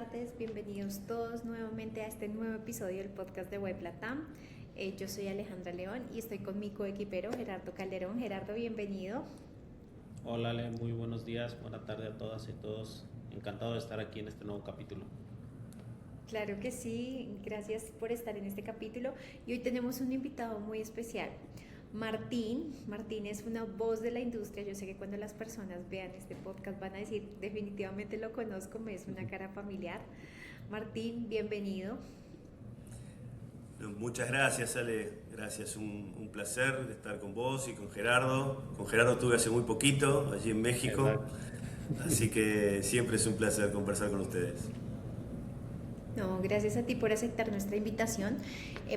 tardes, bienvenidos todos nuevamente a este nuevo episodio del podcast de Web Latam. Yo soy Alejandra León y estoy con mi coequipero Gerardo Calderón. Gerardo, bienvenido. Hola Ale, muy buenos días, buena tarde a todas y todos. Encantado de estar aquí en este nuevo capítulo. Claro que sí, gracias por estar en este capítulo y hoy tenemos un invitado muy especial. Martín es una voz de la industria. Yo sé que cuando las personas vean este podcast van a decir, definitivamente lo conozco, me es una cara familiar. Martín, bienvenido. Muchas gracias, Ale. Gracias, un placer estar con vos y con Gerardo. Con Gerardo estuve hace muy poquito, allí en México. Exacto. Así que siempre es un placer conversar con ustedes. No, gracias a ti por aceptar nuestra invitación.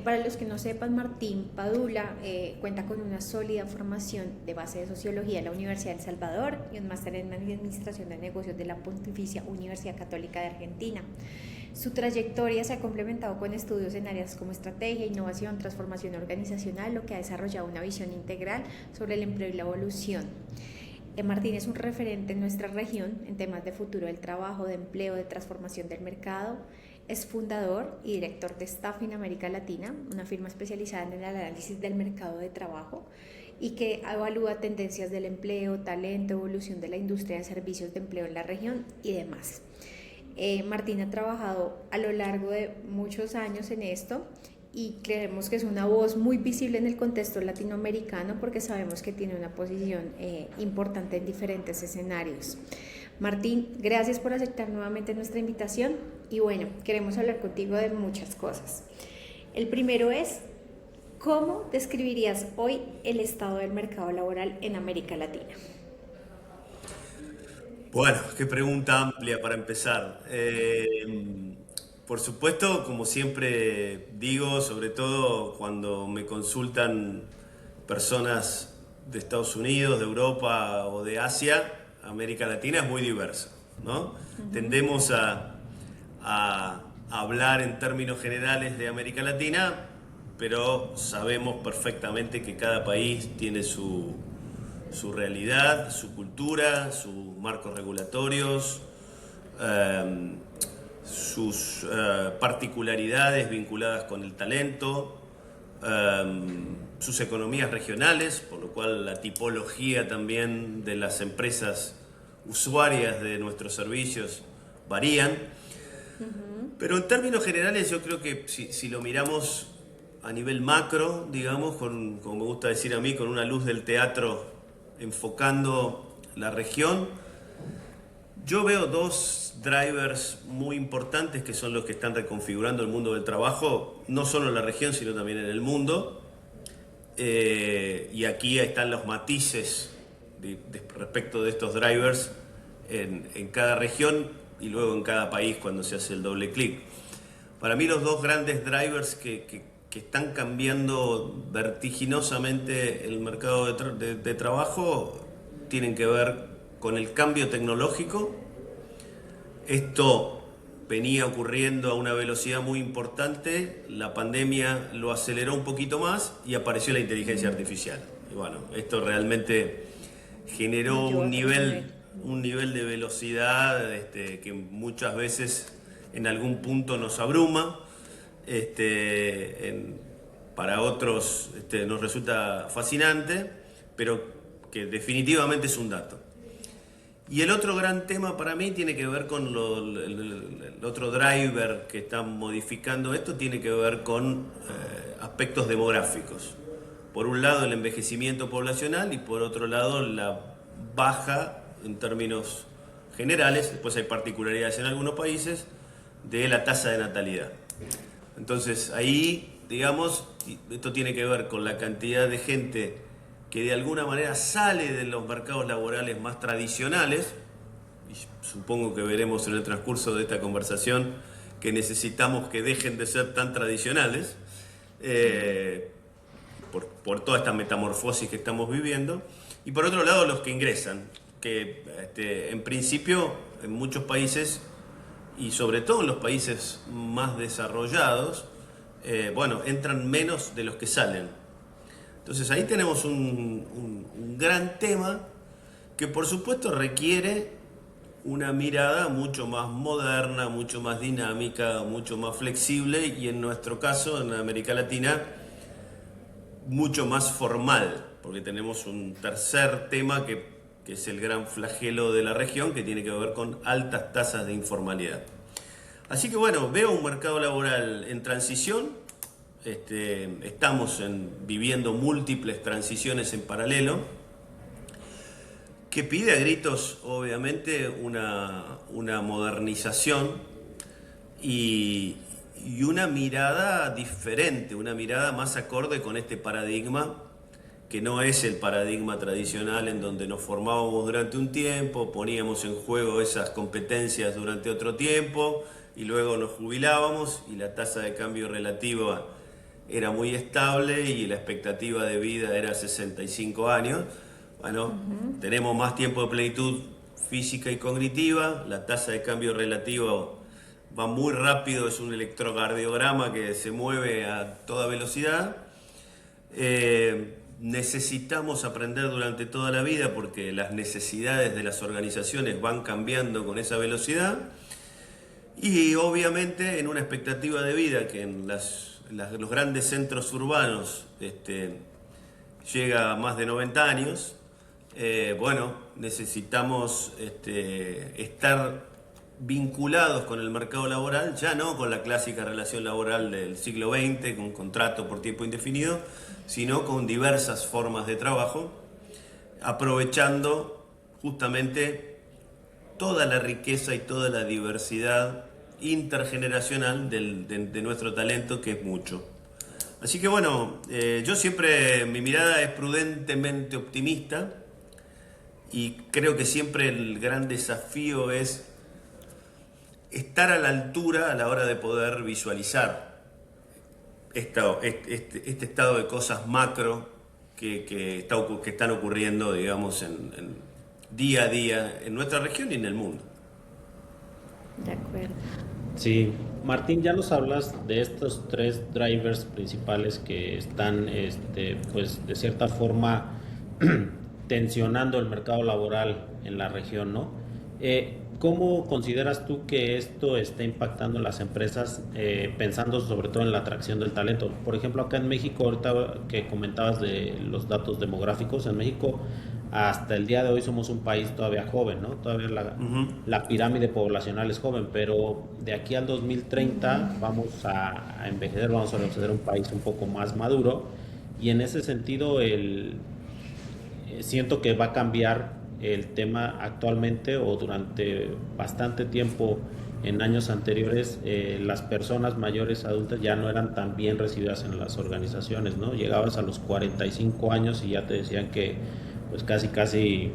Para los que no sepan, Martín Padula cuenta con una sólida formación de base de Sociología en la Universidad de El Salvador y un máster en Administración de Negocios de la Pontificia Universidad Católica de Argentina. Su trayectoria se ha complementado con estudios en áreas como estrategia, innovación, transformación organizacional, lo que ha desarrollado una visión integral sobre el empleo y la evolución. Martín es un referente en nuestra región en temas de futuro del trabajo, de empleo, de transformación del mercado. Es fundador y director de Staff en América Latina, una firma especializada en el análisis del mercado de trabajo y que evalúa tendencias del empleo, talento, evolución de la industria de servicios de empleo en la región y demás. Martín ha trabajado a lo largo de muchos años en esto y creemos que es una voz muy visible en el contexto latinoamericano porque sabemos que tiene una posición importante en diferentes escenarios. Martín, gracias por aceptar nuevamente nuestra invitación y bueno, queremos hablar contigo de muchas cosas. El primero es, ¿cómo describirías hoy el estado del mercado laboral en América Latina? Bueno, qué pregunta amplia para empezar. Por supuesto, como siempre digo, sobre todo cuando me consultan personas de Estados Unidos, de Europa o de Asia, América Latina es muy diversa, ¿no? Tendemos a hablar en términos generales de América Latina, pero sabemos perfectamente que cada país tiene su realidad, su cultura, sus marcos regulatorios, sus particularidades vinculadas con el talento, sus economías regionales, por lo cual la tipología también de las empresas usuarias de nuestros servicios varían. Pero en términos generales yo creo que si lo miramos a nivel macro, digamos, como me gusta decir a mí, con una luz del teatro enfocando la región, yo veo dos drivers muy importantes que son los que están reconfigurando el mundo del trabajo, no solo en la región, sino también en el mundo. Y aquí están los matices respecto de estos drivers en cada región y luego en cada país cuando se hace el doble clic. Para mí los dos grandes drivers que están cambiando vertiginosamente el mercado de trabajo tienen que ver con el cambio tecnológico. Esto venía ocurriendo a una velocidad muy importante, la pandemia lo aceleró un poquito más y apareció la inteligencia artificial. Y bueno, esto realmente generó un nivel de velocidad que muchas veces en algún punto nos abruma. Para otros nos resulta fascinante, pero que definitivamente es un dato. Y el otro gran tema para mí tiene que ver con el otro driver que está modificando esto, tiene que ver con aspectos demográficos. Por un lado el envejecimiento poblacional y por otro lado la baja en términos generales, después hay particularidades en algunos países, de la tasa de natalidad. Entonces ahí, digamos, esto tiene que ver con la cantidad de gente que de alguna manera sale de los mercados laborales más tradicionales, y supongo que veremos en el transcurso de esta conversación que necesitamos que dejen de ser tan tradicionales, por toda esta metamorfosis que estamos viviendo, y por otro lado los que ingresan, que en principio en muchos países, y sobre todo en los países más desarrollados, entran menos de los que salen. Entonces ahí tenemos un gran tema que por supuesto requiere una mirada mucho más moderna, mucho más dinámica, mucho más flexible y en nuestro caso, en América Latina, mucho más formal, porque tenemos un tercer tema que es el gran flagelo de la región, que tiene que ver con altas tasas de informalidad. Así que bueno, veo un mercado laboral en transición, estamos viviendo múltiples transiciones en paralelo, que pide a gritos obviamente una modernización y una mirada diferente, una mirada más acorde con este paradigma, que no es el paradigma tradicional en donde nos formábamos durante un tiempo, poníamos en juego esas competencias durante otro tiempo y luego nos jubilábamos y la tasa de cambio relativa era muy estable y la expectativa de vida era 65 años. Bueno, tenemos más tiempo de plenitud física y cognitiva, la tasa de cambio relativo va muy rápido, es un electrocardiograma que se mueve a toda velocidad. Necesitamos aprender durante toda la vida porque las necesidades de las organizaciones van cambiando con esa velocidad y obviamente en una expectativa de vida que en los grandes centros urbanos llega a más de 90 años. Bueno, necesitamos estar vinculados con el mercado laboral, ya no con la clásica relación laboral del siglo XX, con un contrato por tiempo indefinido, sino con diversas formas de trabajo, aprovechando justamente toda la riqueza y toda la diversidad intergeneracional de nuestro talento, que es mucho. Así que bueno, yo siempre, mi mirada es prudentemente optimista y creo que siempre el gran desafío es estar a la altura a la hora de poder visualizar este estado de cosas macro que están ocurriendo, digamos, en día a día en nuestra región y en el mundo. De acuerdo. Sí, Martín, ya nos hablas de estos tres drivers principales que están, pues, de cierta forma tensionando el mercado laboral en la región, ¿no? ¿Cómo consideras tú que esto está impactando en las empresas, pensando sobre todo en la atracción del talento? Por ejemplo, acá en México, ahorita que comentabas de los datos demográficos, en México hasta el día de hoy somos un país todavía joven, ¿no? Todavía la pirámide poblacional es joven, pero de aquí al 2030 vamos a envejecer, vamos a ser un país un poco más maduro y en ese sentido siento que va a cambiar el tema actualmente o durante bastante tiempo en años anteriores. Las personas mayores adultas ya no eran tan bien recibidas en las organizaciones, ¿no? Llegabas a los 45 años y ya te decían que pues casi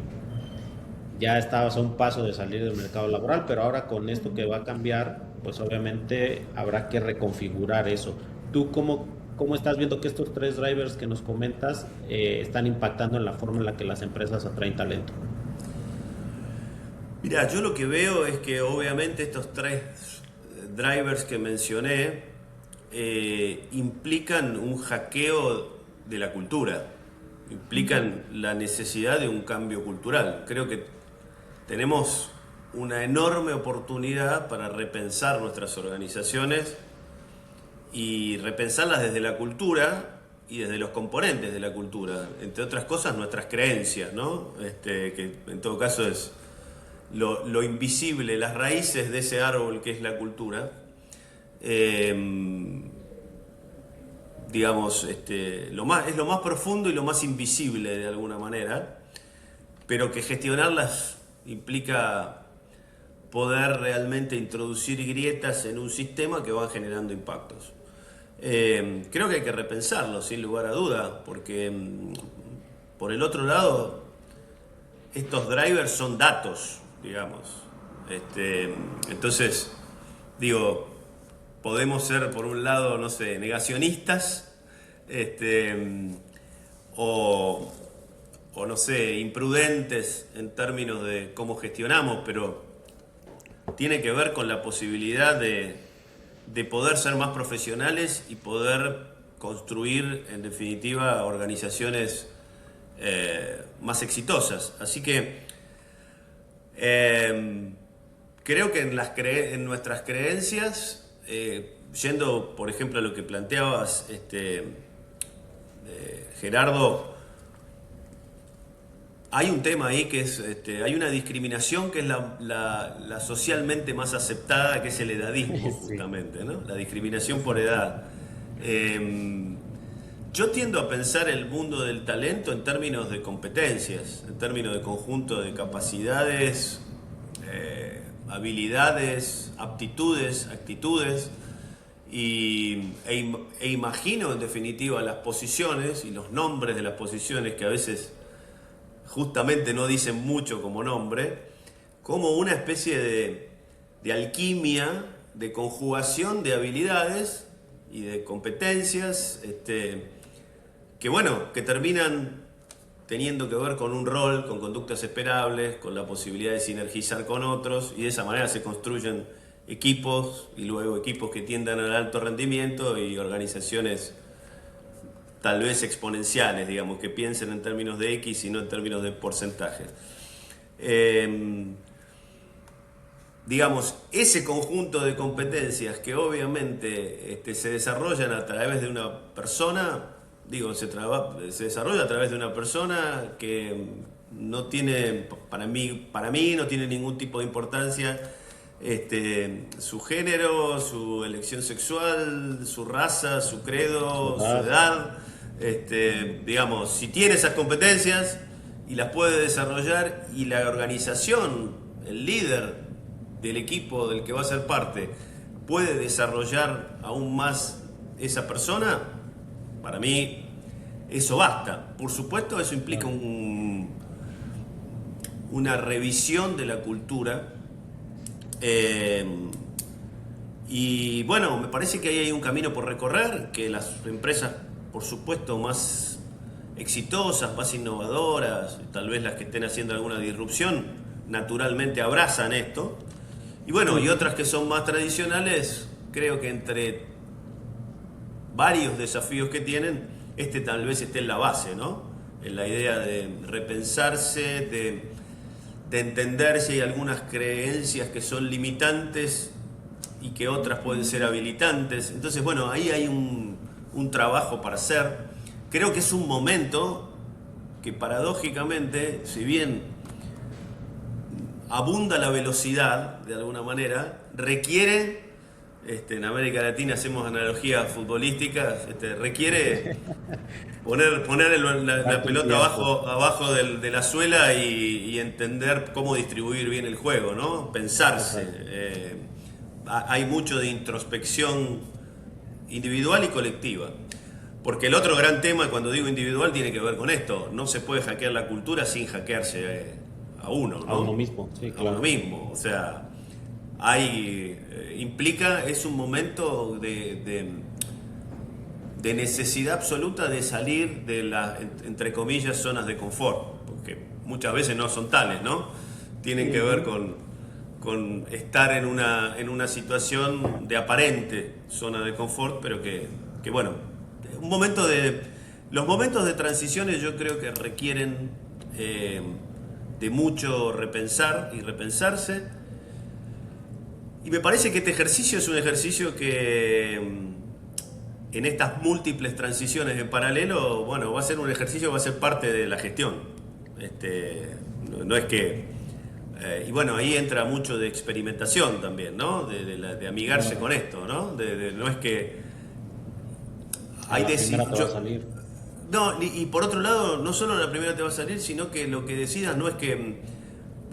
ya estabas a un paso de salir del mercado laboral, pero ahora con esto que va a cambiar, pues obviamente habrá que reconfigurar eso. ¿Tú cómo estás viendo que estos tres drivers que nos comentas están impactando en la forma en la que las empresas atraen talento? Mira, yo lo que veo es que obviamente estos tres drivers que mencioné implican un hackeo de la cultura, implican la necesidad de un cambio cultural. Creo que tenemos una enorme oportunidad para repensar nuestras organizaciones y repensarlas desde la cultura y desde los componentes de la cultura, entre otras cosas nuestras creencias, ¿no? Que en todo caso es lo invisible, las raíces de ese árbol que es la cultura. Digamos, es lo más profundo y lo más invisible de alguna manera, pero que gestionarlas implica poder realmente introducir grietas en un sistema que van generando impactos. Creo que hay que repensarlo, sin lugar a duda, porque por el otro lado, estos drivers son datos, digamos. Entonces, digo, podemos ser, por un lado, no sé, negacionistas, o no sé, imprudentes en términos de cómo gestionamos, pero tiene que ver con la posibilidad de poder ser más profesionales y poder construir, en definitiva, organizaciones más exitosas. Así que Creo que en nuestras creencias, yendo por ejemplo a lo que planteabas, Gerardo, hay un tema ahí que es, hay una discriminación que es la socialmente más aceptada, que es el edadismo, justamente, ¿no? La discriminación por edad. Yo tiendo a pensar el mundo del talento en términos de competencias, en términos de conjunto de capacidades, habilidades, aptitudes, actitudes, e imagino en definitiva las posiciones y los nombres de las posiciones que a veces justamente no dicen mucho como nombre, como una especie de alquimia, de conjugación de habilidades y de competencias, que bueno, que terminan teniendo que ver con un rol, con conductas esperables, con la posibilidad de sinergizar con otros, y de esa manera se construyen equipos, y luego equipos que tiendan al alto rendimiento y organizaciones tal vez exponenciales, digamos, que piensen en términos de X y no en términos de porcentajes. Digamos, ese conjunto de competencias que obviamente se desarrollan a través de una persona, se desarrolla a través de una persona que no tiene, para mí no tiene ningún tipo de importancia su género, su elección sexual, su raza, su credo, su edad. Digamos, si tiene esas competencias y las puede desarrollar, y la organización, el líder del equipo del que va a ser parte, puede desarrollar aún más esa persona, para mí eso basta. Por supuesto, eso implica una revisión de la cultura, y bueno, me parece que ahí hay un camino por recorrer, que las empresas, por supuesto, más exitosas, más innovadoras, tal vez las que estén haciendo alguna disrupción, naturalmente abrazan esto. Y bueno, y otras que son más tradicionales, creo que entre varios desafíos que tienen, tal vez esté en la base, ¿no? En la idea de repensarse, de entender si hay algunas creencias que son limitantes y que otras pueden ser habilitantes. Entonces, bueno, ahí hay un trabajo para hacer. Creo que es un momento que paradójicamente, si bien abunda la velocidad de alguna manera, requiere, en América Latina hacemos analogías futbolísticas, requiere poner la pelota abajo de la suela y entender cómo distribuir bien el juego, ¿no? Pensarse. Hay mucho de introspección individual y colectiva. Porque el otro gran tema, cuando digo individual, tiene que ver con esto. No se puede hackear la cultura sin hackearse a uno, ¿no? A uno mismo, sí, claro. A uno mismo. O sea, es un momento de necesidad absoluta de salir de las, entre comillas, zonas de confort. Porque muchas veces no son tales, ¿no? Tienen que ver con estar en una situación de aparente zona de confort, pero que bueno, los momentos de transiciones yo creo que requieren de mucho repensar y repensarse, y me parece que este ejercicio es un ejercicio que en estas múltiples transiciones en paralelo, bueno, va a ser un ejercicio, va a ser parte de la gestión. No es que y bueno, ahí entra mucho de experimentación también, ¿no? De amigarse con esto, ¿no? No es que hay no, y por otro lado, no solo la primera te va a salir, sino que lo que decidas no es que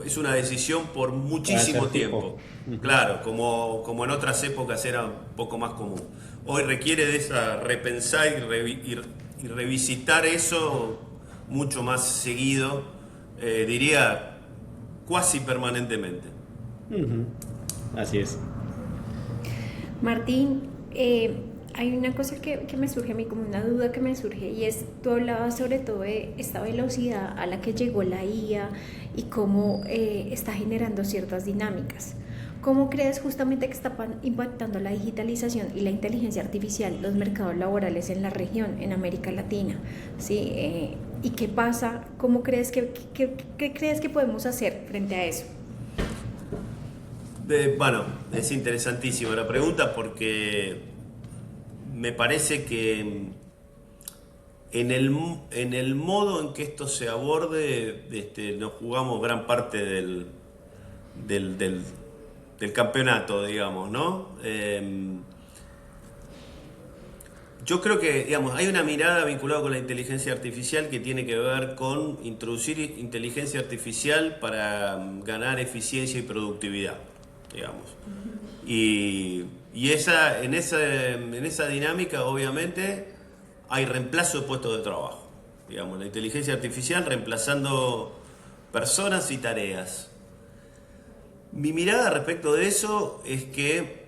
es una decisión por muchísimo tiempo. Claro, como en otras épocas era un poco más común. Hoy requiere de esa repensar y revisitar eso mucho más seguido, diría cuasi permanentemente. Así es. Martín, hay una cosa que me surge a mí, como una duda que me surge, y es, tú hablabas sobre todo de esta velocidad a la que llegó la IA y cómo está generando ciertas dinámicas. ¿Cómo crees justamente que está impactando la digitalización y la inteligencia artificial los mercados laborales en la región, en América Latina? ¿Sí? ¿Y qué pasa? ¿Cómo crees qué crees que podemos hacer frente a eso? Bueno, es interesantísima la pregunta porque me parece que en el modo en que esto se aborde, nos jugamos gran parte del, del- del campeonato, digamos, ¿no? Yo creo que, digamos, hay una mirada vinculada con la inteligencia artificial que tiene que ver con introducir inteligencia artificial para ganar eficiencia y productividad, digamos. En esa dinámica, obviamente, hay reemplazo de puestos de trabajo. Digamos, la inteligencia artificial reemplazando personas y tareas. Mi mirada respecto de eso es que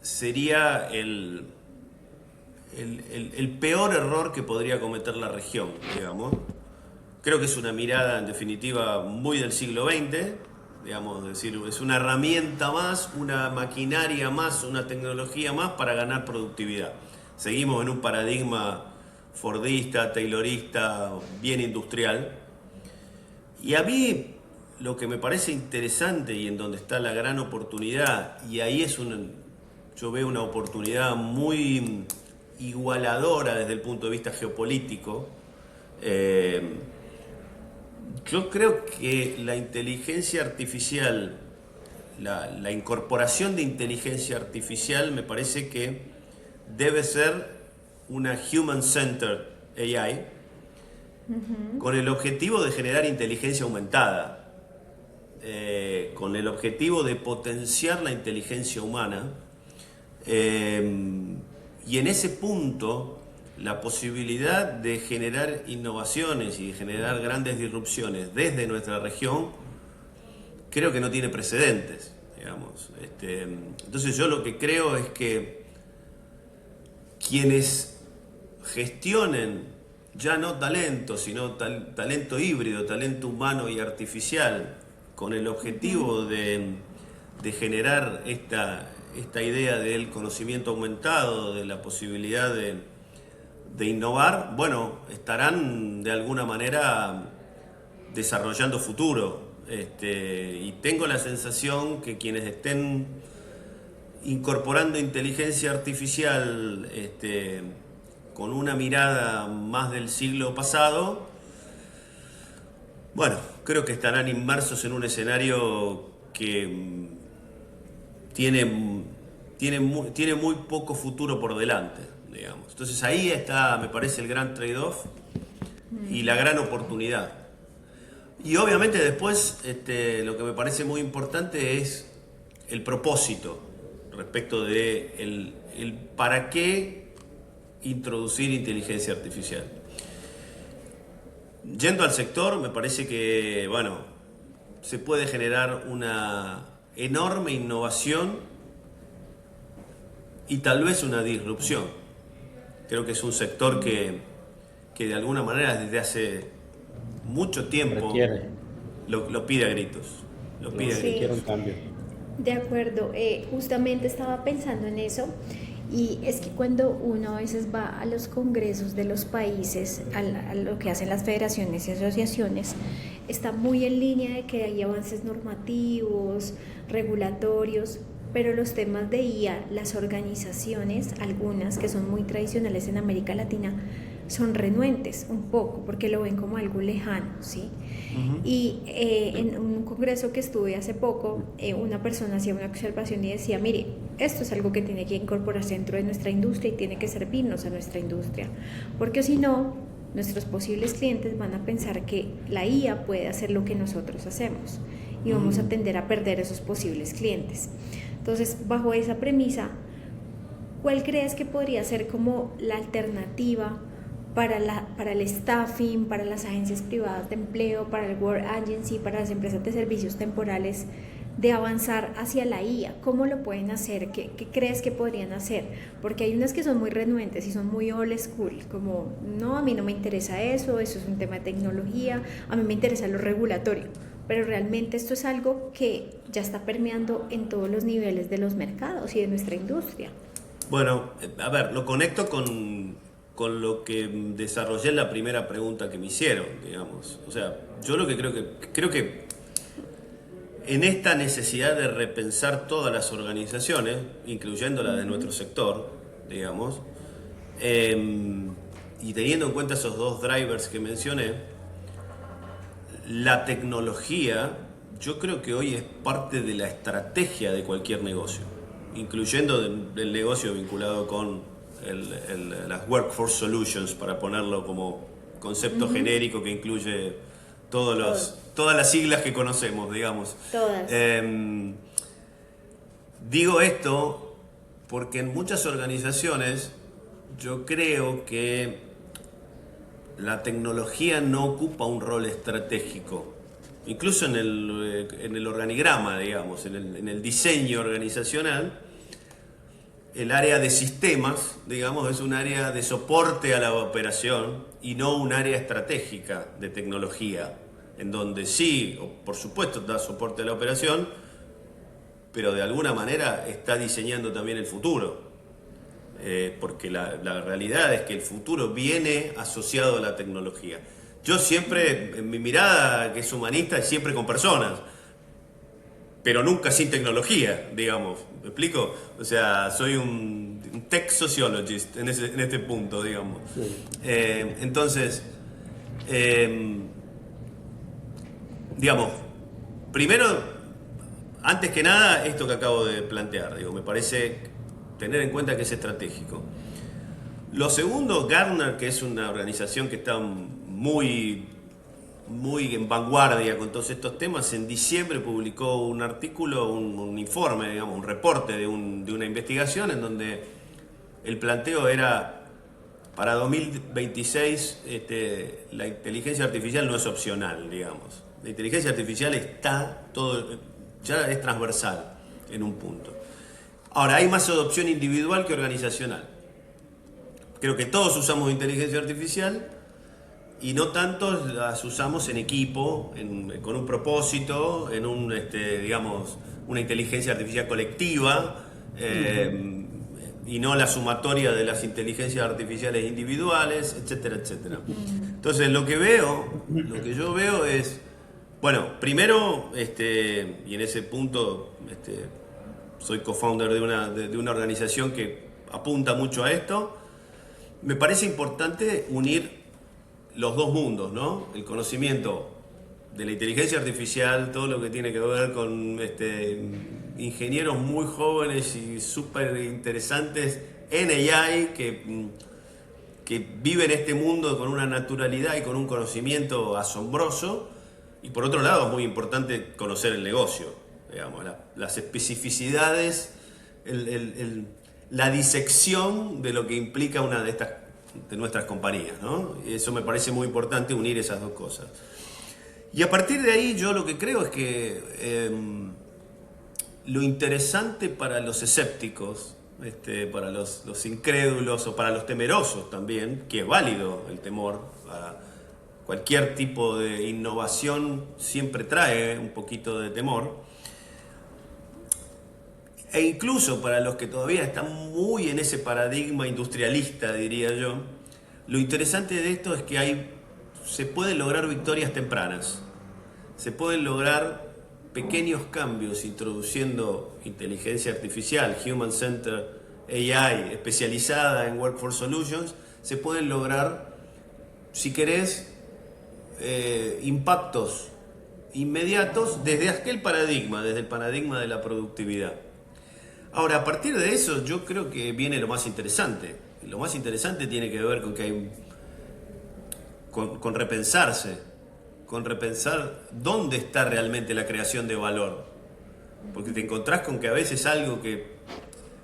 sería el peor error que podría cometer la región, digamos. Creo que es una mirada, en definitiva, muy del siglo XX, digamos, es decir, es una herramienta más, una maquinaria más, una tecnología más para ganar productividad. Seguimos en un paradigma fordista, taylorista, bien industrial. Y a mí lo que me parece interesante y en donde está la gran oportunidad, y ahí yo veo una oportunidad muy igualadora desde el punto de vista geopolítico. Yo creo que la inteligencia artificial, la incorporación de inteligencia artificial me parece que debe ser una human-centered AI con el objetivo de generar inteligencia aumentada, con el objetivo de potenciar la inteligencia humana. Y en ese punto, la posibilidad de generar innovaciones y de generar grandes disrupciones desde nuestra región, creo que no tiene precedentes, digamos. Entonces yo lo que creo es que quienes gestionen ya no talento, sino talento híbrido, talento humano y artificial, con el objetivo de generar esta idea del conocimiento aumentado, de la posibilidad de innovar, bueno, estarán de alguna manera desarrollando futuro. Y tengo la sensación que quienes estén incorporando inteligencia artificial con una mirada más del siglo pasado, bueno, creo que estarán inmersos en un escenario que tiene muy poco futuro por delante, digamos. Entonces ahí está, me parece, el gran trade-off y la gran oportunidad. Y obviamente después lo que me parece muy importante es el propósito respecto de el para qué introducir inteligencia artificial. Yendo al sector, me parece que, bueno, se puede generar una enorme innovación y tal vez una disrupción. Creo que es un sector que de alguna manera desde hace mucho tiempo Requiere, lo pide a gritos. Lo pide a Sí. gritos. requiere un cambio. De acuerdo, justamente estaba pensando en eso y es que cuando uno a veces va a los congresos de los países, a lo que hacen las federaciones y asociaciones, está muy en línea de que hay avances normativos, regulatorios, pero los temas de IA, las organizaciones, algunas que son muy tradicionales en América Latina, son renuentes un poco porque lo ven como algo lejano, ¿sí? Y en un congreso que estuve hace poco, una persona hacía una observación y decía, mire, esto es algo que tiene que incorporarse dentro de nuestra industria y tiene que servirnos a nuestra industria, porque si no, nuestros posibles clientes van a pensar que la IA puede hacer lo que nosotros hacemos y vamos a tender a perder esos posibles clientes. Entonces, bajo esa premisa, ¿cuál crees que podría ser como la alternativa para el staffing, para las agencias privadas de empleo, para el Work Agency, para las empresas de servicios temporales, de avanzar hacia la IA? ¿Cómo lo pueden hacer? ¿Qué crees que podrían hacer? Porque hay unas que son muy renuentes y son muy old school, como, no, a mí no me interesa eso es un tema de tecnología, a mí me interesa lo regulatorio. Pero realmente esto es algo que ya está permeando en todos los niveles de los mercados y de nuestra industria. Bueno, a ver, lo conecto con lo que desarrollé en la primera pregunta que me hicieron, digamos. O sea, yo lo que creo que en esta necesidad de repensar todas las organizaciones, incluyendo la de nuestro sector, digamos, y teniendo en cuenta esos dos drivers que mencioné, la tecnología yo creo que hoy es parte de la estrategia de cualquier negocio, incluyendo del negocio vinculado con las Workforce Solutions, para ponerlo como concepto genérico que incluye todas las siglas que conocemos, digamos. Todas. Digo esto porque en muchas organizaciones yo creo que la tecnología no ocupa un rol estratégico, incluso en el organigrama, digamos, en el diseño organizacional. El área de sistemas, digamos, es un área de soporte a la operación y no un área estratégica de tecnología, en donde sí, por supuesto, da soporte a la operación, pero de alguna manera está diseñando también el futuro. Porque la realidad es que el futuro viene asociado a la tecnología. Yo siempre, en mi mirada, que es humanista, es siempre con personas, pero nunca sin tecnología, digamos. ¿Me explico? O sea, soy un tech sociologist en este punto, digamos. Sí. Entonces, digamos, primero, antes que nada, esto que acabo de plantear, digo, me parece tener en cuenta que es estratégico. Lo segundo, Gartner, que es una organización que está muy en vanguardia con todos estos temas, en diciembre publicó un artículo, un informe, digamos, un reporte de una investigación en donde el planteo era: para 2026 la inteligencia artificial no es opcional, digamos. La inteligencia artificial está ya es transversal en un punto. Ahora, hay más adopción individual que organizacional. Creo que todos usamos inteligencia artificial y no tanto las usamos en equipo, con un propósito, digamos, una inteligencia artificial colectiva, y no la sumatoria de las inteligencias artificiales individuales, etcétera, etcétera. Entonces, lo que yo veo es, bueno, primero, y en ese punto, soy co-founder de una organización que apunta mucho a esto. Me parece importante unir los dos mundos, ¿no? El conocimiento de la inteligencia artificial, todo lo que tiene que ver con ingenieros muy jóvenes y súper interesantes en AI que viven este mundo con una naturalidad y con un conocimiento asombroso. Y por otro lado, es muy importante conocer el negocio, digamos, las especificidades, la disección de lo que implica una de nuestras compañías, ¿no? Y eso me parece muy importante, unir esas dos cosas. Y a partir de ahí, yo lo que creo es que lo interesante para los escépticos, para los incrédulos o para los temerosos también, que es válido el temor a cualquier tipo de innovación, siempre trae un poquito de temor. E incluso para los que todavía están muy en ese paradigma industrialista, diría yo, lo interesante de esto es que se pueden lograr victorias tempranas. Se pueden lograr pequeños cambios introduciendo inteligencia artificial, Human Centered AI, especializada en Workforce Solutions. Se pueden lograr, si querés, impactos inmediatos desde aquel paradigma, desde el paradigma de la productividad. Ahora, a partir de eso, yo creo que viene lo más interesante. Lo más interesante tiene que ver con que con repensarse, con repensar dónde está realmente la creación de valor. Porque te encontrás con que a veces algo que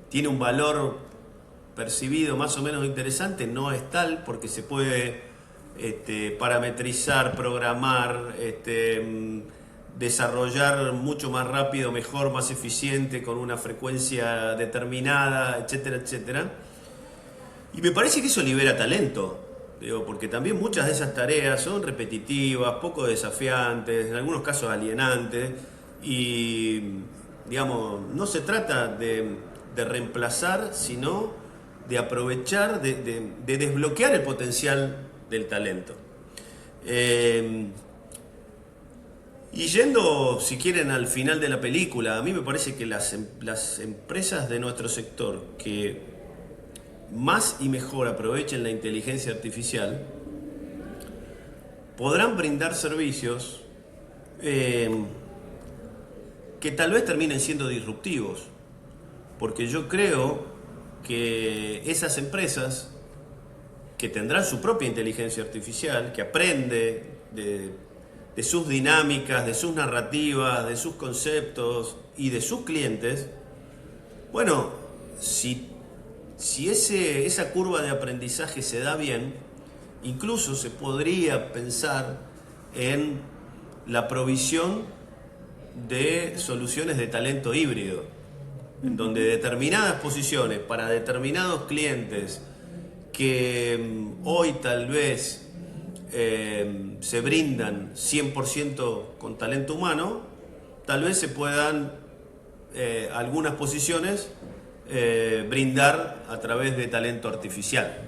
tiene un valor percibido más o menos interesante no es tal, porque se puede parametrizar, programar, desarrollar mucho más rápido, mejor, más eficiente, con una frecuencia determinada, etcétera, etcétera. Y me parece que eso libera talento, porque también muchas de esas tareas son repetitivas, poco desafiantes, en algunos casos alienantes, y digamos, no se trata de reemplazar, sino de aprovechar, de desbloquear el potencial del talento. Y yendo, si quieren, al final de la película, a mí me parece que las empresas de nuestro sector que más y mejor aprovechen la inteligencia artificial podrán brindar servicios que tal vez terminen siendo disruptivos, porque yo creo que esas empresas que tendrán su propia inteligencia artificial, que aprende de sus dinámicas, de sus narrativas, de sus conceptos y de sus clientes, bueno, si esa curva de aprendizaje se da bien, incluso se podría pensar en la provisión de soluciones de talento híbrido, en donde determinadas posiciones para determinados clientes que hoy tal vez se brindan 100% con talento humano, tal vez se puedan algunas posiciones brindar a través de talento artificial.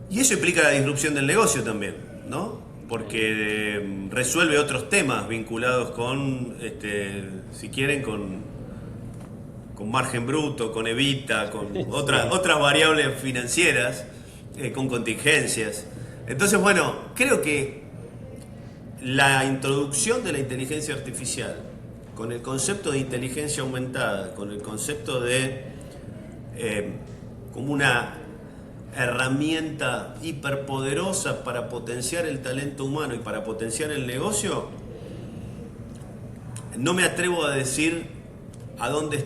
Y eso implica la disrupción del negocio también, ¿no? Porque resuelve otros temas vinculados con, si quieren, con margen bruto, con evita, con otras variables financieras, con contingencias. Entonces, bueno, creo que la introducción de la inteligencia artificial, con el concepto de inteligencia aumentada, con el concepto de como una herramienta hiperpoderosa para potenciar el talento humano y para potenciar el negocio, no me atrevo a decir a dónde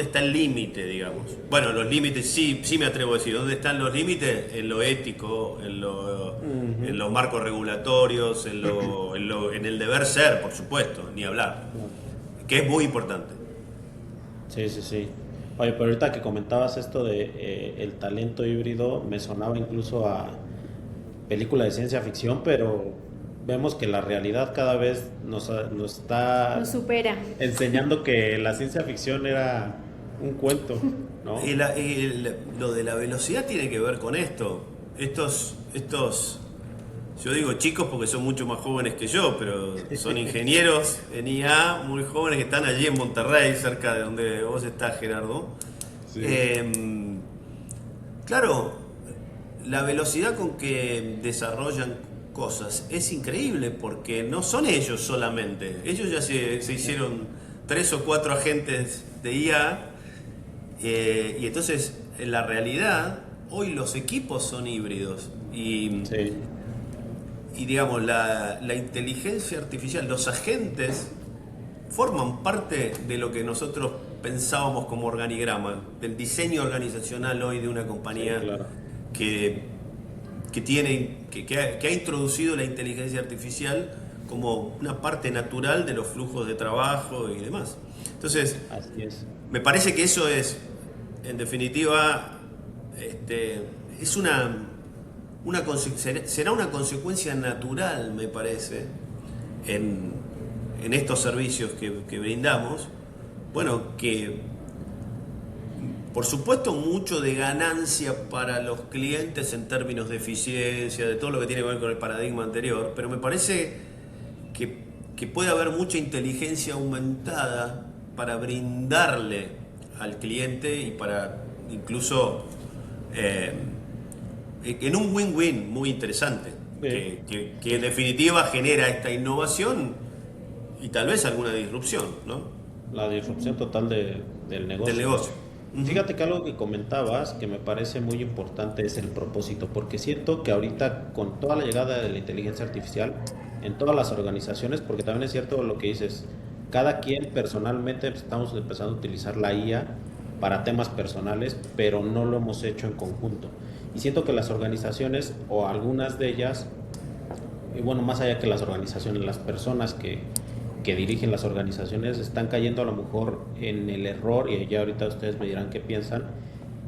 está el límite, digamos. Bueno, los límites sí me atrevo a decir. ¿Dónde están los límites? En lo ético, en los marcos regulatorios, en el deber ser, por supuesto, ni hablar. Que es muy importante. Sí. Oye, pero ahorita que comentabas esto de el talento híbrido, me sonaba incluso a película de ciencia ficción, pero vemos que la realidad cada vez nos está supera, enseñando que la ciencia ficción era un cuento, ¿no? Y lo de la velocidad tiene que ver con esto. Estos, yo digo chicos porque son mucho más jóvenes que yo, pero son ingenieros en IA muy jóvenes que están allí en Monterrey, cerca de donde vos estás, Gerardo. Sí. Claro, la velocidad con que desarrollan cosas es increíble, porque no son ellos solamente. Ellos ya se hicieron 3 o 4 agentes de IA, y entonces en la realidad hoy los equipos son híbridos y digamos la inteligencia artificial, los agentes forman parte de lo que nosotros pensábamos como organigrama, del diseño organizacional hoy de una compañía. Sí, claro. que ha introducido la inteligencia artificial como una parte natural de los flujos de trabajo y demás. Entonces, así es. Me parece que eso es, en definitiva, es será una consecuencia natural, me parece, en estos servicios que brindamos. Bueno, que por supuesto mucho de ganancia para los clientes en términos de eficiencia, de todo lo que tiene que ver con el paradigma anterior, pero me parece que puede haber mucha inteligencia aumentada para brindarle al cliente y para incluso en un win-win muy interesante, que en definitiva genera esta innovación y tal vez alguna disrupción, ¿no? La disrupción total del negocio. Del negocio. Fíjate que algo que comentabas que me parece muy importante es el propósito, porque siento que ahorita con toda la llegada de la inteligencia artificial en todas las organizaciones, porque también es cierto lo que dices, cada quien personalmente estamos empezando a utilizar la IA para temas personales, pero no lo hemos hecho en conjunto. Y siento que las organizaciones, o algunas de ellas, y bueno, más allá que las organizaciones, las personas que dirigen las organizaciones están cayendo a lo mejor en el error, y ya ahorita ustedes me dirán qué piensan,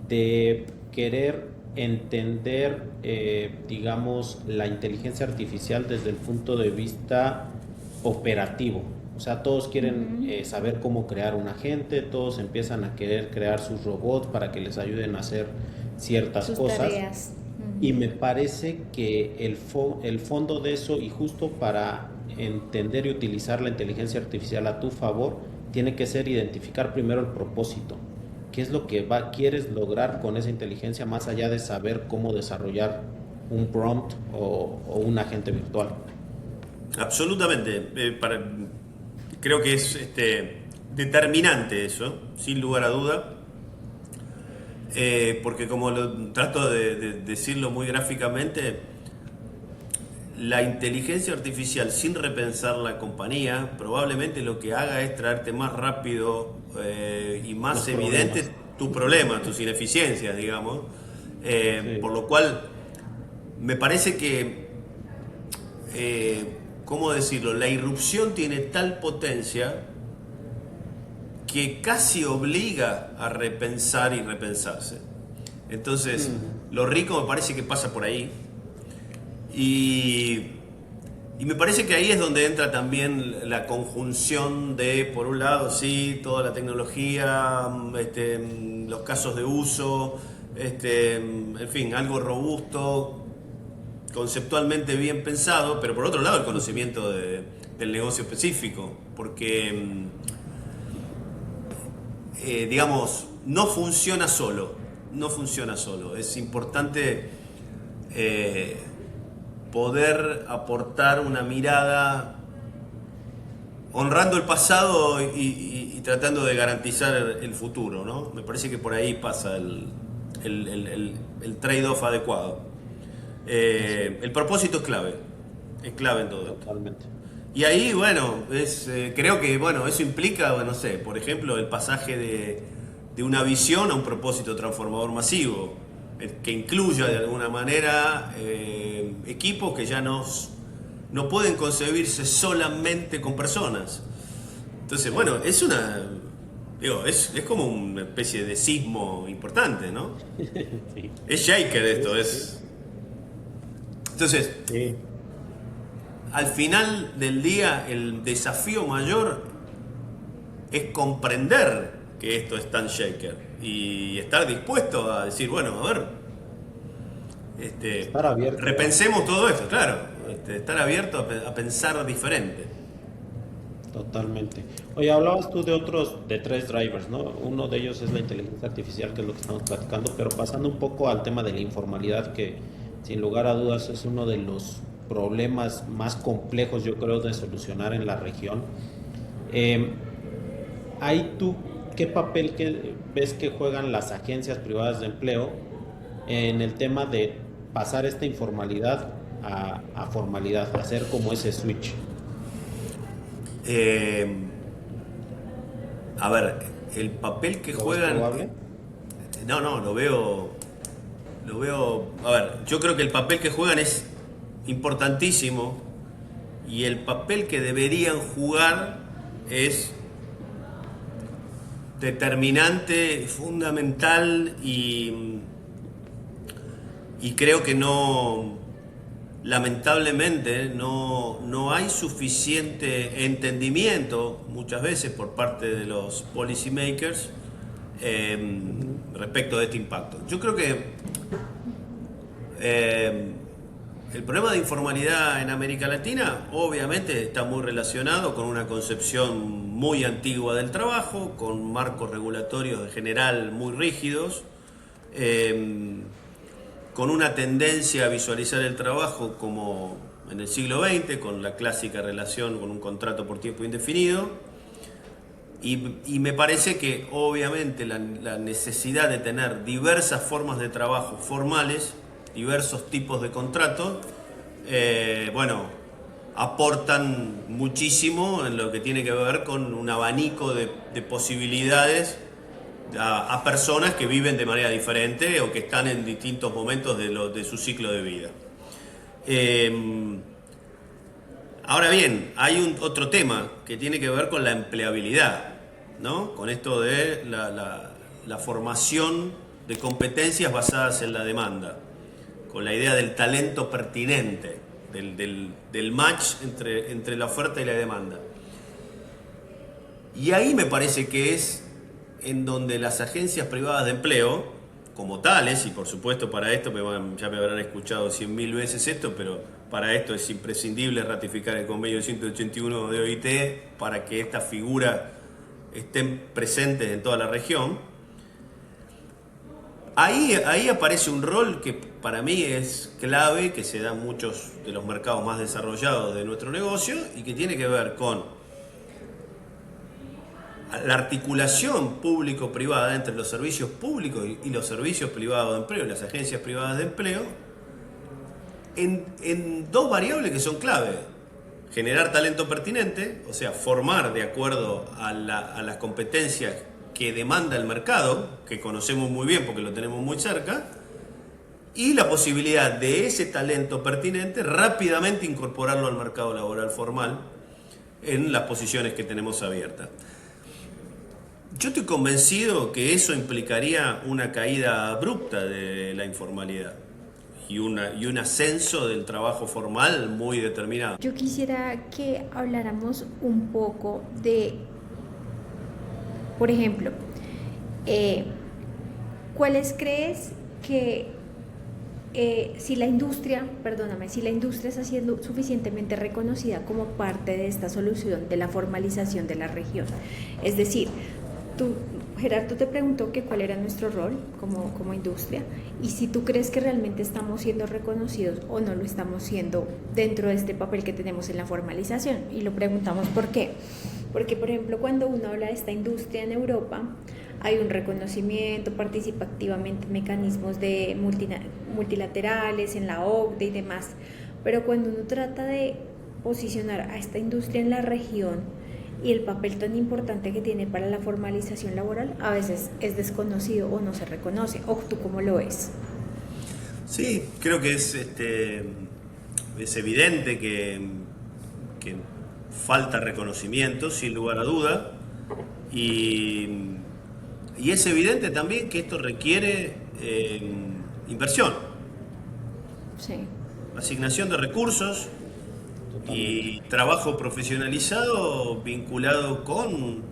de querer entender, digamos, la inteligencia artificial desde el punto de vista operativo. O sea, todos quieren saber cómo crear un agente, todos empiezan a querer crear sus robots para que les ayuden a hacer ciertas cosas. Tareas. Y me parece que el fondo de eso, y justo para entender y utilizar la inteligencia artificial a tu favor, tiene que ser identificar primero el propósito. ¿Qué es lo que quieres lograr con esa inteligencia más allá de saber cómo desarrollar un prompt o un agente virtual? Absolutamente. Creo que es determinante eso, sin lugar a duda. Porque como trato de decirlo muy gráficamente, la inteligencia artificial sin repensar la compañía probablemente lo que haga es traerte más rápido y más evidente tu problema, tus ineficiencias, digamos. Sí. Por lo cual me parece que, ¿cómo decirlo? La irrupción tiene tal potencia que casi obliga a repensar y repensarse. Entonces, lo rico me parece que pasa por ahí. Y me parece que ahí es donde entra también la conjunción de, por un lado, sí, toda la tecnología, los casos de uso, en fin, algo robusto, conceptualmente bien pensado, pero por otro lado el conocimiento del negocio específico, porque digamos, no funciona solo, es importante poder aportar una mirada honrando el pasado y tratando de garantizar el futuro, ¿no? Me parece que por ahí pasa el trade-off adecuado. El propósito es clave en todo esto. Totalmente. Y ahí, bueno, creo que eso implica, no sé, por ejemplo, el pasaje de una visión a un propósito transformador masivo, que incluya de alguna manera equipos que ya no pueden concebirse solamente con personas. Entonces, bueno, es como una especie de sismo importante, ¿no? Sí. Es shaker esto, Sí. es... Entonces... Sí. Al final del día, el desafío mayor es comprender que esto es tan shaker y estar dispuesto a decir, bueno, a ver, Estar abierto. repensemos todo esto, claro, estar abierto a pensar diferente. Totalmente. Oye, hablabas tú de tres drivers, ¿no? Uno de ellos es la inteligencia artificial, que es lo que estamos platicando, pero pasando un poco al tema de la informalidad, que sin lugar a dudas es uno de los problemas más complejos, yo creo, de solucionar en la región. ¿Ahí tú qué papel ves que juegan las agencias privadas de empleo en el tema de pasar esta informalidad a formalidad, hacer como ese switch? A ver, el papel que juegan... ¿Es probable? No, lo veo... A ver, yo creo que el papel que juegan es importantísimo y el papel que deberían jugar es determinante, fundamental y creo que lamentablemente no hay suficiente entendimiento muchas veces por parte de los policy makers respecto de este impacto. Yo creo que el problema de informalidad en América Latina obviamente está muy relacionado con una concepción muy antigua del trabajo, con marcos regulatorios en general muy rígidos, con una tendencia a visualizar el trabajo como en el siglo XX, con la clásica relación con un contrato por tiempo indefinido. Y me parece que obviamente la necesidad de tener diversas formas de trabajo formales, diversos tipos de contratos, aportan muchísimo en lo que tiene que ver con un abanico de posibilidades a personas que viven de manera diferente o que están en distintos momentos de su ciclo de vida. Ahora bien, hay otro tema que tiene que ver con la empleabilidad, ¿no? Con esto de la formación de competencias basadas en la demanda, con la idea del talento pertinente, del match entre la oferta y la demanda. Y ahí me parece que es en donde las agencias privadas de empleo como tales, y por supuesto para esto ya me habrán escuchado 100.000 veces esto, pero para esto es imprescindible ratificar el convenio 181 de OIT para que estas figuras estén presentes en toda la región. Ahí aparece un rol que para mí es clave, que se da en muchos de los mercados más desarrollados de nuestro negocio y que tiene que ver con la articulación público-privada entre los servicios públicos y los servicios privados de empleo, las agencias privadas de empleo, en dos variables que son clave. Generar talento pertinente, o sea, formar de acuerdo a las competencias que demanda el mercado, que conocemos muy bien porque lo tenemos muy cerca, y la posibilidad de ese talento pertinente rápidamente incorporarlo al mercado laboral formal en las posiciones que tenemos abiertas. Yo estoy convencido que eso implicaría una caída abrupta de la informalidad y un ascenso del trabajo formal muy determinado. Yo quisiera que habláramos un poco de, por ejemplo, ¿cuáles crees que si la industria está siendo suficientemente reconocida como parte de esta solución de la formalización de la región? Es decir, Gerardo te preguntó que cuál era nuestro rol como industria y si tú crees que realmente estamos siendo reconocidos o no lo estamos siendo dentro de este papel que tenemos en la formalización. Y lo preguntamos ¿por qué? Porque, por ejemplo, cuando uno habla de esta industria en Europa, hay un reconocimiento, participa activamente en mecanismos de multilaterales, en la OCDE y demás. Pero cuando uno trata de posicionar a esta industria en la región y el papel tan importante que tiene para la formalización laboral, a veces es desconocido o no se reconoce. ¿O tú cómo lo ves? Sí, creo que es evidente que falta reconocimiento, sin lugar a duda, y es evidente también que esto requiere inversión, Sí. asignación de recursos y trabajo profesionalizado vinculado con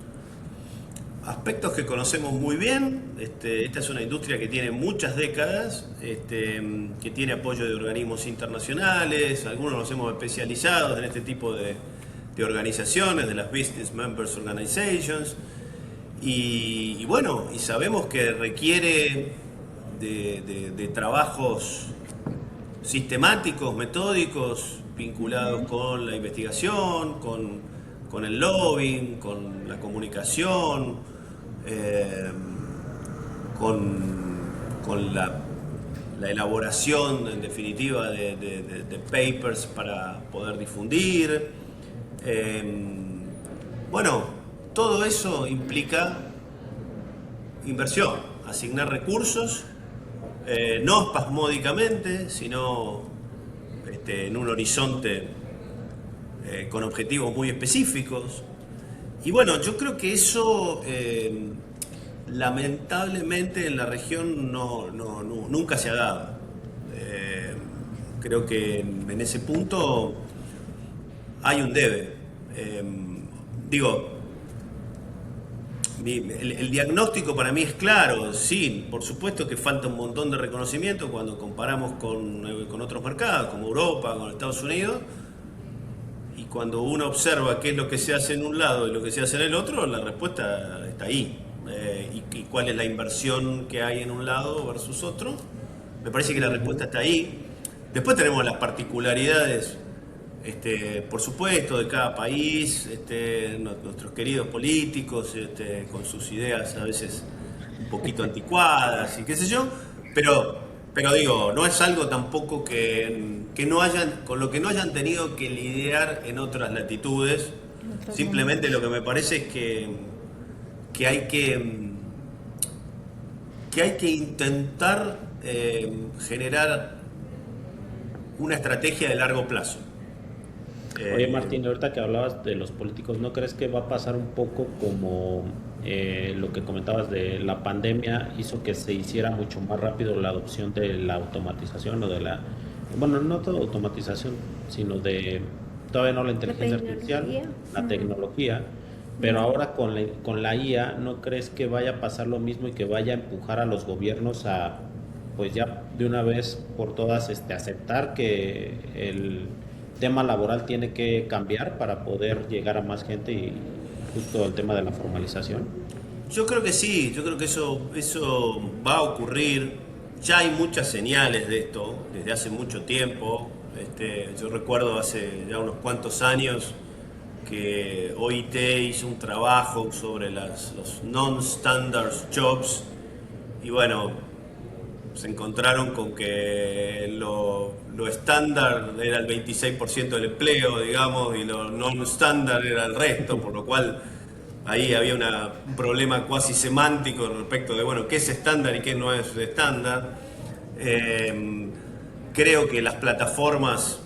aspectos que conocemos muy bien. Esta es una industria que tiene muchas décadas, que tiene apoyo de organismos internacionales, algunos nos hemos especializado en este tipo de organizaciones, de las Business Members Organizations, y bueno, y sabemos que requiere de trabajos sistemáticos, metódicos, vinculados con la investigación, con el lobbying, con la comunicación, con la elaboración, en definitiva, de papers para poder difundir. Bueno, todo eso implica inversión, asignar recursos, no espasmódicamente, sino en un horizonte con objetivos muy específicos. Y bueno, yo creo que eso lamentablemente en la región nunca se ha dado. Creo que en ese punto hay un debe. El diagnóstico para mí es claro, sí, por supuesto que falta un montón de reconocimiento cuando comparamos con otros mercados, como Europa, con Estados Unidos, y cuando uno observa qué es lo que se hace en un lado y lo que se hace en el otro, la respuesta está ahí. Y cuál es la inversión que hay en un lado versus otro, me parece que la respuesta está ahí. Después tenemos las particularidades, por supuesto, de cada país, nuestros queridos políticos, con sus ideas a veces un poquito anticuadas y qué sé yo, pero digo, no es algo tampoco con lo que no hayan tenido que lidiar en otras latitudes. Simplemente lo que me parece es que hay que intentar generar una estrategia de largo plazo. Oye, Martín, ahorita que hablabas de los políticos, ¿no crees que va a pasar un poco como lo que comentabas de la pandemia hizo que se hiciera mucho más rápido la adopción de la automatización o de no toda automatización, sino todavía no la inteligencia artificial, la tecnología, Pero ahora con la IA, ¿no crees que vaya a pasar lo mismo y que vaya a empujar a los gobiernos a, pues ya de una vez por todas, aceptar que el tema laboral tiene que cambiar para poder llegar a más gente y justo el tema de la formalización? Yo creo que sí, yo creo que eso va a ocurrir. Ya hay muchas señales de esto desde hace mucho tiempo. Yo recuerdo hace ya unos cuantos años que OIT hizo un trabajo sobre los non-standard jobs y bueno, se encontraron con que lo estándar era el 26% del empleo, digamos, y lo non-standard era el resto, por lo cual ahí había un problema cuasi semántico respecto de, bueno, qué es estándar y qué no es estándar. Creo que las plataformas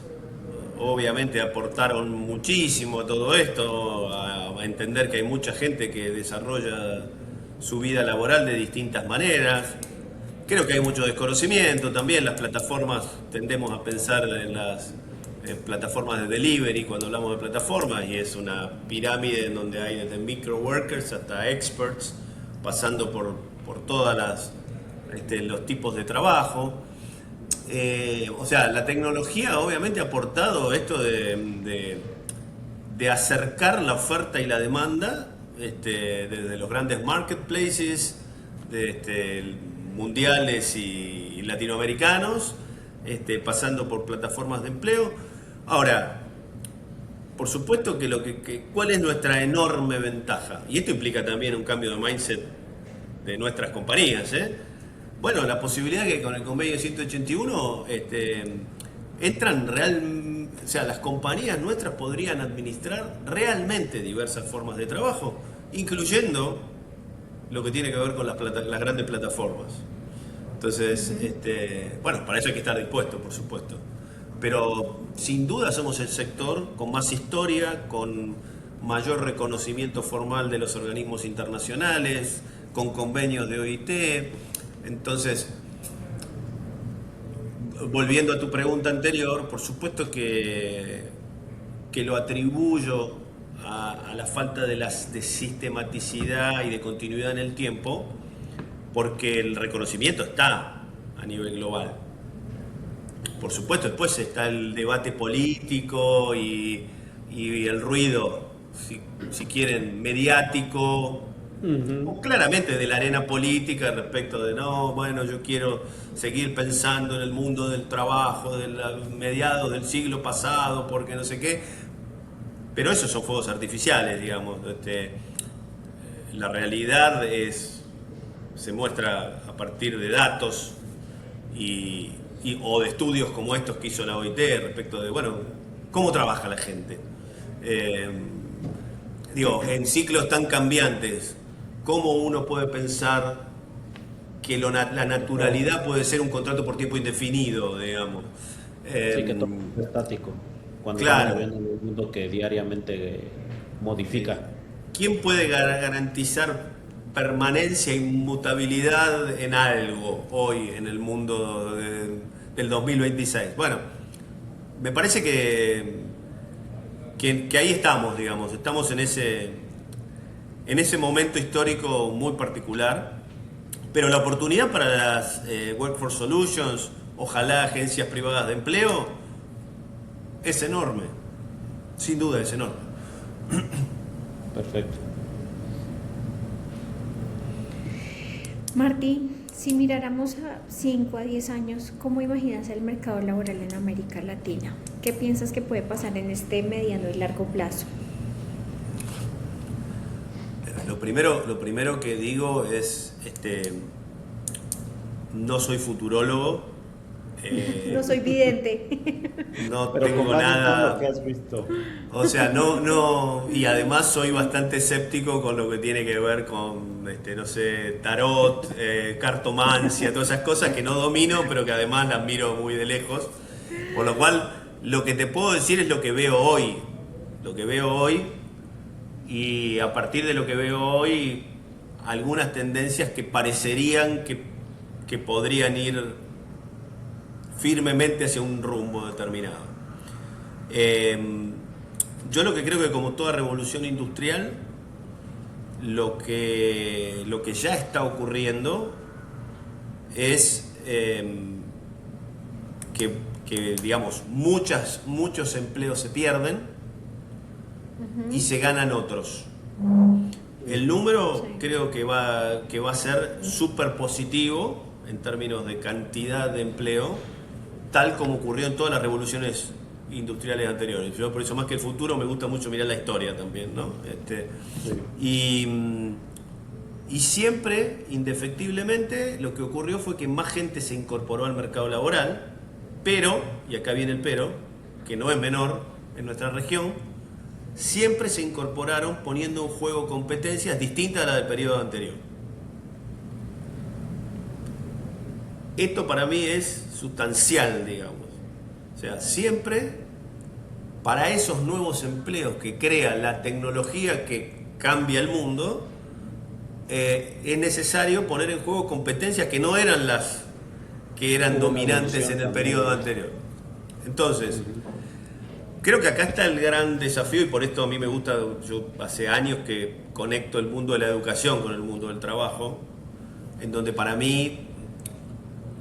obviamente aportaron muchísimo a todo esto, a entender que hay mucha gente que desarrolla su vida laboral de distintas maneras. Creo que hay mucho desconocimiento también. Las plataformas, tendemos a pensar en las plataformas de delivery cuando hablamos de plataformas, y es una pirámide en donde hay desde micro workers hasta experts, pasando por todas los tipos de trabajo. O sea, la tecnología obviamente ha aportado esto de acercar la oferta y la demanda, desde los grandes marketplaces mundiales y latinoamericanos, pasando por plataformas de empleo. Ahora, por supuesto que ¿cuál es nuestra enorme ventaja? Y esto implica también un cambio de mindset de nuestras compañías, Bueno, la posibilidad que con el convenio 181 entran o sea, las compañías nuestras podrían administrar realmente diversas formas de trabajo, incluyendo lo que tiene que ver con las grandes plataformas. Entonces, bueno, para eso hay que estar dispuesto, por supuesto. Pero sin duda somos el sector con más historia, con mayor reconocimiento formal de los organismos internacionales, con convenios de OIT. Entonces, volviendo a tu pregunta anterior, por supuesto que lo atribuyo a la falta de sistematicidad y de continuidad en el tiempo, porque el reconocimiento está a nivel global. Por supuesto, después está el debate político y el ruido, si quieren, mediático, o claramente de la arena política respecto de, no, bueno, yo quiero seguir pensando en el mundo del trabajo de mediados del siglo pasado, porque no sé qué. Pero esos son fuegos artificiales, digamos. La realidad se muestra a partir de datos o de estudios como estos que hizo la OIT respecto de, bueno, cómo trabaja la gente. En ciclos tan cambiantes, ¿cómo uno puede pensar que la naturalidad puede ser un contrato por tiempo indefinido, digamos? Sí, que todo es estático, cuando Claro. estamos viviendo en un mundo que diariamente modifica. ¿Quién puede garantizar permanencia e inmutabilidad en algo hoy en el mundo del 2026? Bueno, me parece que ahí estamos, digamos, estamos en ese momento histórico muy particular, pero la oportunidad para las Workforce Solutions, ojalá agencias privadas de empleo, es enorme, sin duda es enorme. Perfecto. Martín, si miráramos a 5 a 10 años, ¿cómo imaginas el mercado laboral en América Latina? ¿Qué piensas que puede pasar en este mediano y largo plazo? Lo primero que digo es, no soy futurólogo, No soy vidente. no Pero tengo con base en todo nada, lo que has visto. o sea, no, y además soy bastante escéptico con lo que tiene que ver con, no sé, tarot, cartomancia, todas esas cosas que no domino, pero que además las miro muy de lejos. Por lo cual, lo que te puedo decir es lo que veo hoy. Lo que veo hoy, y a partir de lo que veo hoy, algunas tendencias que parecerían que podrían ir firmemente hacia un rumbo determinado. Yo lo que creo que, como toda revolución industrial, lo que ya está ocurriendo es que digamos, muchos empleos se pierden y se ganan otros. El número creo que va a ser súper positivo en términos de cantidad de empleo, tal como ocurrió en todas las revoluciones industriales anteriores. Yo por eso, más que el futuro, me gusta mucho mirar la historia también, ¿no? Y siempre, indefectiblemente, lo que ocurrió fue que más gente se incorporó al mercado laboral, pero, y acá viene el pero, que no es menor en nuestra región, siempre se incorporaron poniendo en juego competencias distintas a las del periodo anterior. Esto para mí es sustancial, digamos. O sea, siempre para esos nuevos empleos que crea la tecnología que cambia el mundo, es necesario poner en juego competencias que no eran las que eran dominantes en el periodo anterior. Entonces, creo que acá está el gran desafío, y por esto a mí me gusta, yo hace años que conecto el mundo de la educación con el mundo del trabajo, en donde para mí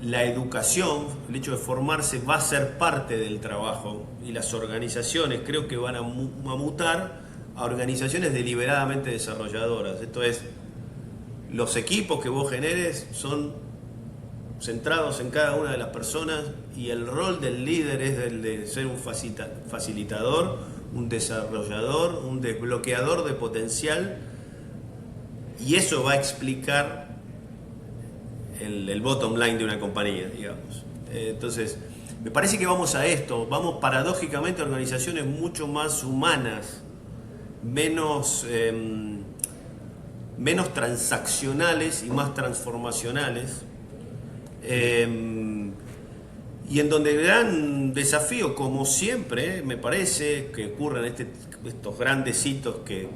la educación, el hecho de formarse, va a ser parte del trabajo, y las organizaciones creo que van a mutar a organizaciones deliberadamente desarrolladoras. Esto es, los equipos que vos generes son centrados en cada una de las personas, y el rol del líder es el de ser un facilitador, un desarrollador, un desbloqueador de potencial, y eso va a explicar el bottom line de una compañía, digamos. Entonces, me parece que vamos a esto, vamos paradójicamente a organizaciones mucho más humanas, menos transaccionales y más transformacionales, y en donde el gran desafío, como siempre, me parece que ocurren estos grandes hitos que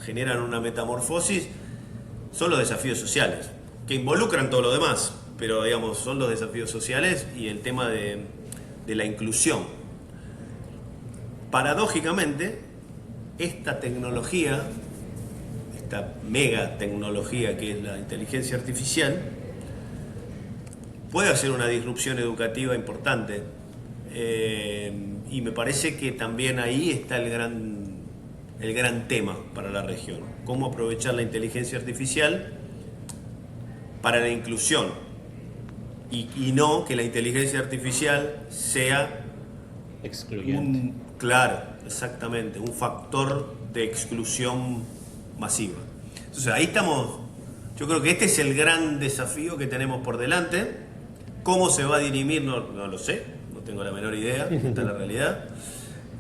generan una metamorfosis, son los desafíos sociales, que involucran todo lo demás, pero digamos, son los desafíos sociales y el tema de la inclusión. Paradójicamente, esta tecnología, esta mega tecnología que es la inteligencia artificial, puede hacer una disrupción educativa importante, y me parece que también ahí está el gran tema para la región: cómo aprovechar la inteligencia artificial para la inclusión, y no que la inteligencia artificial sea excluyente. Claro, exactamente, un factor de exclusión masiva. Entonces ahí estamos. Yo creo que este es el gran desafío que tenemos por delante. ¿Cómo se va a dirimir? No lo sé, no tengo la menor idea, esta es la realidad.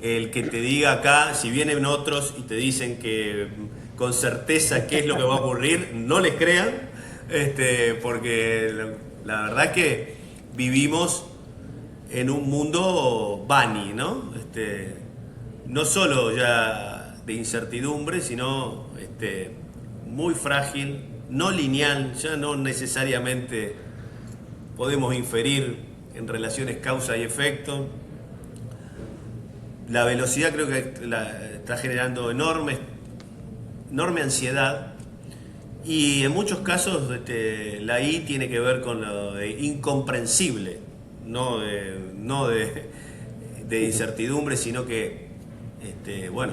El que te diga acá, si vienen otros y te dicen que con certeza qué es lo que va a ocurrir, no les crean, porque la verdad es que vivimos en un mundo bunny, ¿no? No solo ya de incertidumbre, sino muy frágil, no lineal, ya no necesariamente podemos inferir en relaciones causa y efecto. La velocidad creo que está generando enorme ansiedad, y en muchos casos la I tiene que ver con lo de incomprensible, no de incertidumbre, sino que bueno,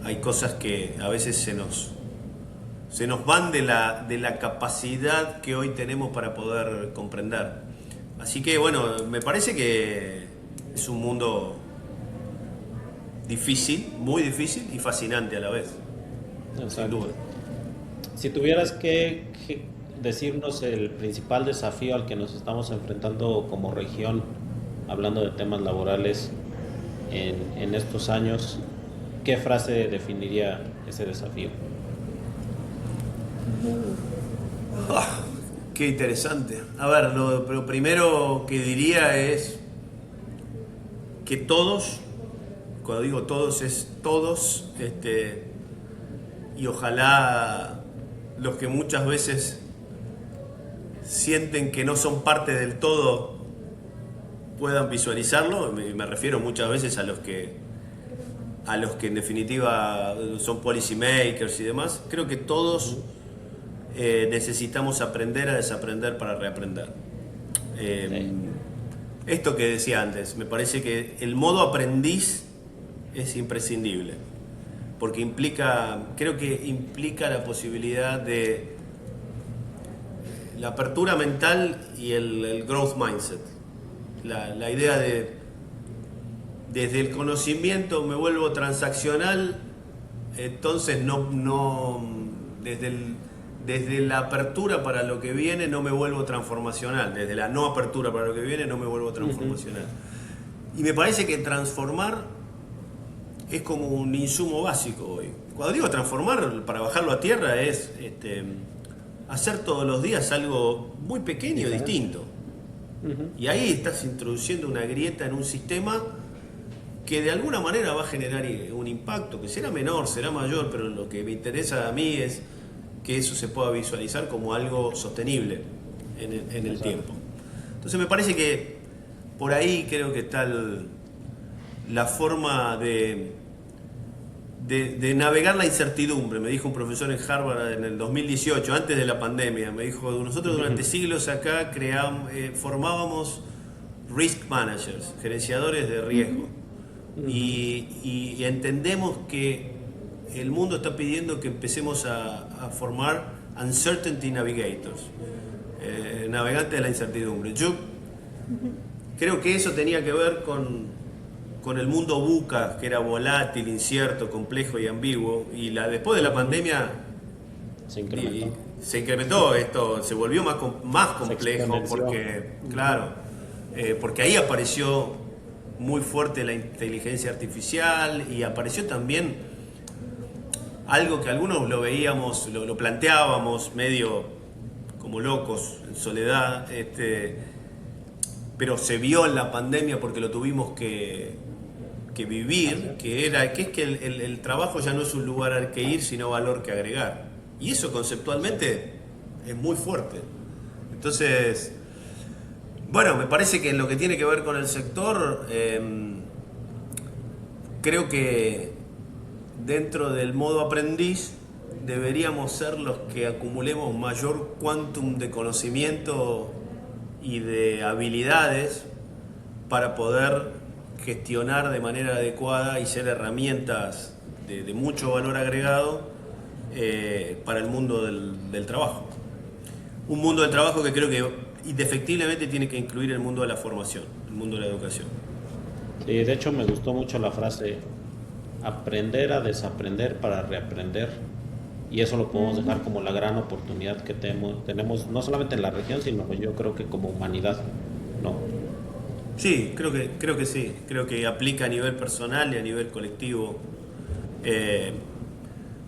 hay cosas que a veces se nos van de la capacidad que hoy tenemos para poder comprender. Así que bueno, me parece que es un mundo difícil, muy difícil y fascinante a la vez. Exacto. Sin duda. Si tuvieras que decirnos el principal desafío al que nos estamos enfrentando como región, hablando de temas laborales en estos años, ¿qué frase definiría ese desafío? Qué interesante. A ver, lo primero que diría es que todos, cuando digo todos es todos, y ojalá los que muchas veces sienten que no son parte del todo puedan visualizarlo. Me refiero muchas veces a los que a los que en definitiva son policy makers y demás, creo que todos necesitamos aprender a desaprender para reaprender. Esto que decía antes, me parece que el modo aprendiz es imprescindible, porque creo que implica la posibilidad de la apertura mental y el growth mindset. La idea de, desde el conocimiento me vuelvo transaccional, entonces desde la apertura para lo que viene no me vuelvo transformacional, desde la no apertura para lo que viene no me vuelvo transformacional. Y me parece que transformar es como un insumo básico hoy. Cuando digo transformar, para bajarlo a tierra, es hacer todos los días algo muy pequeño, distinto. Y ahí estás introduciendo una grieta en un sistema que de alguna manera va a generar un impacto, que será menor, será mayor, pero lo que me interesa a mí es que eso se pueda visualizar como algo sostenible en el tiempo. Entonces me parece que por ahí creo que está la forma de navegar la incertidumbre. Me dijo un profesor en Harvard en el 2018, antes de la pandemia, me dijo, nosotros durante siglos acá formábamos risk managers, gerenciadores de riesgo, y entendemos que el mundo está pidiendo que empecemos a formar uncertainty navigators, navegantes de la incertidumbre. Yo creo que eso tenía que ver con el mundo VUCA, que era volátil, incierto, complejo y ambiguo, y después de la pandemia se incrementó esto, se volvió más complejo, porque ahí apareció muy fuerte la inteligencia artificial y apareció también algo que algunos lo veíamos, lo planteábamos medio como locos, en soledad, pero se vio en la pandemia porque lo tuvimos que vivir, que es que el trabajo ya no es un lugar al que ir, sino valor que agregar. Y eso conceptualmente es muy fuerte. Entonces, bueno, me parece que en lo que tiene que ver con el sector, creo que dentro del modo aprendiz deberíamos ser los que acumulemos mayor quantum de conocimiento y de habilidades para poder gestionar de manera adecuada y ser herramientas de mucho valor agregado para el mundo del trabajo. Un mundo del trabajo que creo que indefectiblemente tiene que incluir el mundo de la formación, el mundo de la educación. Sí, de hecho me gustó mucho la frase, aprender a desaprender para reaprender, y eso lo podemos dejar como la gran oportunidad que tenemos no solamente en la región, sino yo creo que como humanidad, ¿no? Sí, creo que sí, creo que aplica a nivel personal y a nivel colectivo.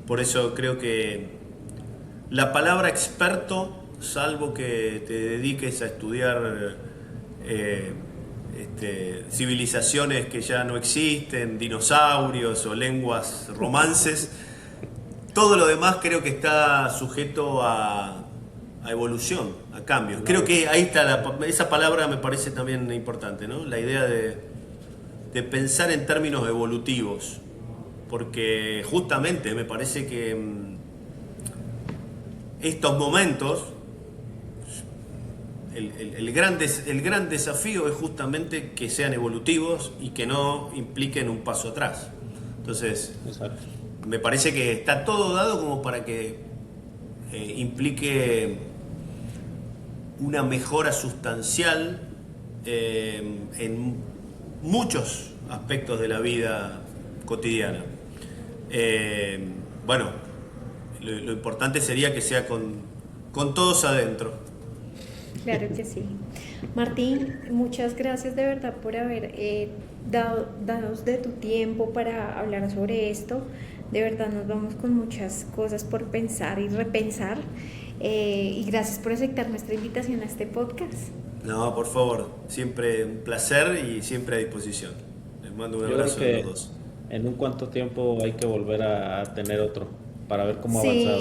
Por eso creo que la palabra experto, salvo que te dediques a estudiar civilizaciones que ya no existen, dinosaurios o lenguas romances, todo lo demás creo que está sujeto a evolución, a cambios. Creo que ahí está, esa palabra me parece también importante, ¿no? La idea de pensar en términos evolutivos, porque justamente me parece que estos momentos, el gran desafío es justamente que sean evolutivos y que no impliquen un paso atrás. Entonces, exacto, me parece que está todo dado como para que implique una mejora sustancial en muchos aspectos de la vida cotidiana. Bueno, lo importante sería que sea con todos adentro. Claro que sí. Martín, muchas gracias de verdad por haber dados de tu tiempo para hablar sobre esto. De verdad nos vamos con muchas cosas por pensar y repensar. Y gracias por aceptar nuestra invitación a este podcast. No, por favor, siempre un placer y siempre a disposición. Les mando un abrazo a los dos. En un cuánto tiempo hay que volver a tener otro para ver cómo ha avanzado.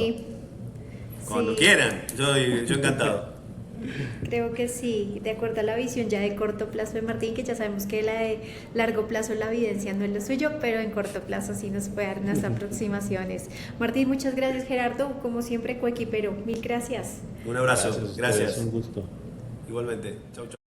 Cuando quieran, yo encantado. Creo que sí, de acuerdo a la visión ya de corto plazo de Martín, que ya sabemos que la de largo plazo la evidencia no es lo suyo, pero en corto plazo sí nos puede dar unas aproximaciones. Martín, muchas gracias. Gerardo, como siempre, coequipero, mil gracias. Un abrazo, gracias. Un gusto. Igualmente. Chau, chau.